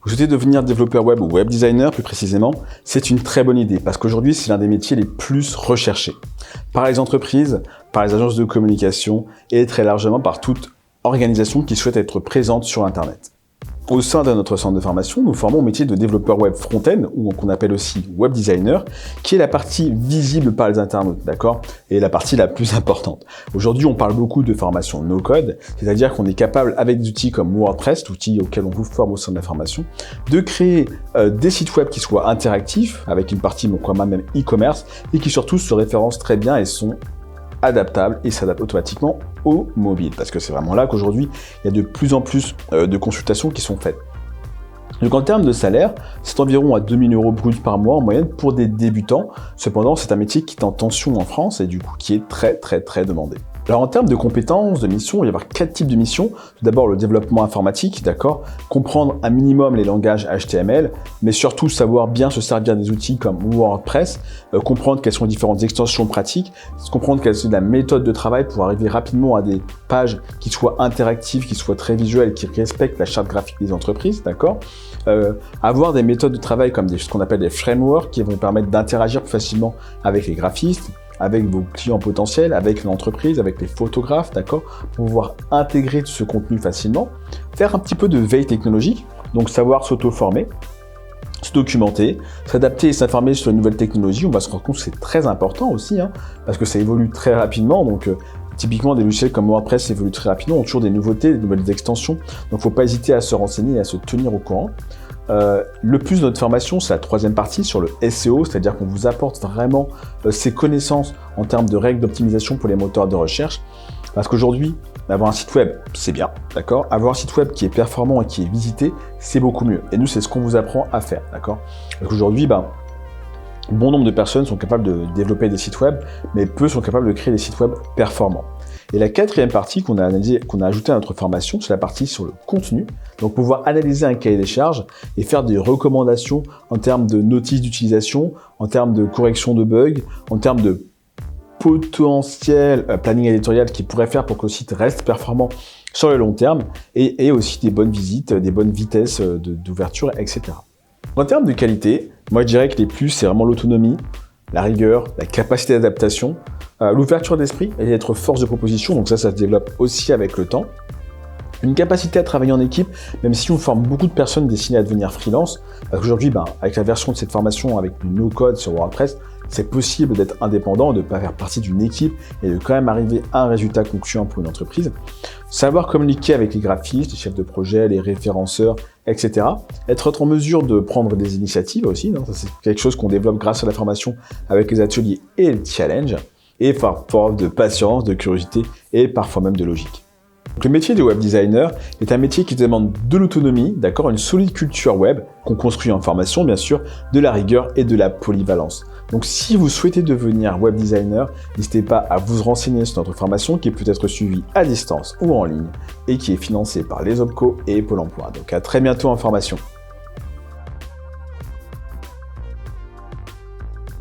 Vous souhaitez devenir développeur web ou web designer plus précisément, c'est une très bonne idée parce qu'aujourd'hui c'est l'un des métiers les plus recherchés par les entreprises, par les agences de communication et très largement par toute organisation qui souhaite être présente sur Internet. Au sein de notre centre de formation, nous formons au métier de développeur web front-end, ou qu'on appelle aussi web designer, qui est la partie visible par les internautes, d'accord? Et la partie la plus importante. Aujourd'hui, on parle beaucoup de formation no-code, c'est-à-dire qu'on est capable, avec des outils comme WordPress, l'outil auquel on vous forme au sein de la formation, de créer des sites web qui soient interactifs, avec une partie même e-commerce, et qui surtout se référencent très bien et sont adaptables et s'adaptent automatiquement au mobile. Parce que c'est vraiment là qu'aujourd'hui, il y a de plus en plus de consultations qui sont faites. Donc en termes de salaire, c'est environ à 2 000 € bruts par mois en moyenne pour des débutants. Cependant, c'est un métier qui est en tension en France et du coup qui est très demandé. Alors en termes de compétences, de missions, il va y avoir 4 types de missions. Tout d'abord le développement informatique, d'accord, comprendre un minimum les langages HTML, mais surtout savoir bien se servir des outils comme WordPress, comprendre quelles sont les différentes extensions pratiques, comprendre quelle est la méthode de travail pour arriver rapidement à des pages qui soient interactives, qui soient très visuelles, qui respectent la charte graphique des entreprises, d'accord. Avoir des méthodes de travail comme ce qu'on appelle des frameworks qui vont permettre d'interagir plus facilement avec les graphistes, avec vos clients potentiels, avec l'entreprise, avec les photographes, d'accord, pour pouvoir intégrer ce contenu facilement, faire un petit peu de veille technologique, donc savoir s'auto-former, se documenter, s'adapter et s'informer sur les nouvelles technologies. On va se rendre compte que c'est très important aussi, parce que ça évolue très rapidement, donc typiquement des logiciels comme WordPress évoluent très rapidement, ont toujours des nouveautés, des nouvelles extensions, donc faut pas hésiter à se renseigner et à se tenir au courant. Le plus de notre formation, c'est la troisième partie sur le SEO, c'est-à-dire qu'on vous apporte vraiment ces connaissances en termes de règles d'optimisation pour les moteurs de recherche. Parce qu'aujourd'hui, avoir un site web, c'est bien, d'accord. Avoir un site web qui est performant et qui est visité, c'est beaucoup mieux. Et nous, c'est ce qu'on vous apprend à faire, d'accord. Donc aujourd'hui, bon nombre de personnes sont capables de développer des sites web, mais peu sont capables de créer des sites web performants. Et la quatrième partie qu'on a ajoutée à notre formation, c'est la partie sur le contenu. Donc pouvoir analyser un cahier des charges et faire des recommandations en termes de notices d'utilisation, en termes de correction de bugs, en termes de potentiel planning éditorial qui pourrait faire pour que le site reste performant sur le long terme et aussi des bonnes visites, des bonnes vitesses d'ouverture, etc. En termes de qualité, moi je dirais que les plus, c'est vraiment l'autonomie, la rigueur, la capacité d'adaptation, l'ouverture d'esprit et d'être force de proposition, donc ça se développe aussi avec le temps. Une capacité à travailler en équipe, même si on forme beaucoup de personnes destinées à devenir freelance, parce qu'aujourd'hui, avec la version de cette formation avec du no-code sur WordPress, c'est possible d'être indépendant, de ne pas faire partie d'une équipe et de quand même arriver à un résultat concluant pour une entreprise. Savoir communiquer avec les graphistes, les chefs de projet, les référenceurs, etc. Être en mesure de prendre des initiatives aussi, ça c'est quelque chose qu'on développe grâce à la formation avec les ateliers et les challenges, et faire preuve de patience, de curiosité et parfois même de logique. Donc, le métier de web designer est un métier qui demande de l'autonomie, d'accord, une solide culture web qu'on construit en formation bien sûr, de la rigueur et de la polyvalence. Donc si vous souhaitez devenir web designer, n'hésitez pas à vous renseigner sur notre formation qui peut être suivie à distance ou en ligne et qui est financée par les OPCO et Pôle emploi. Donc à très bientôt en formation.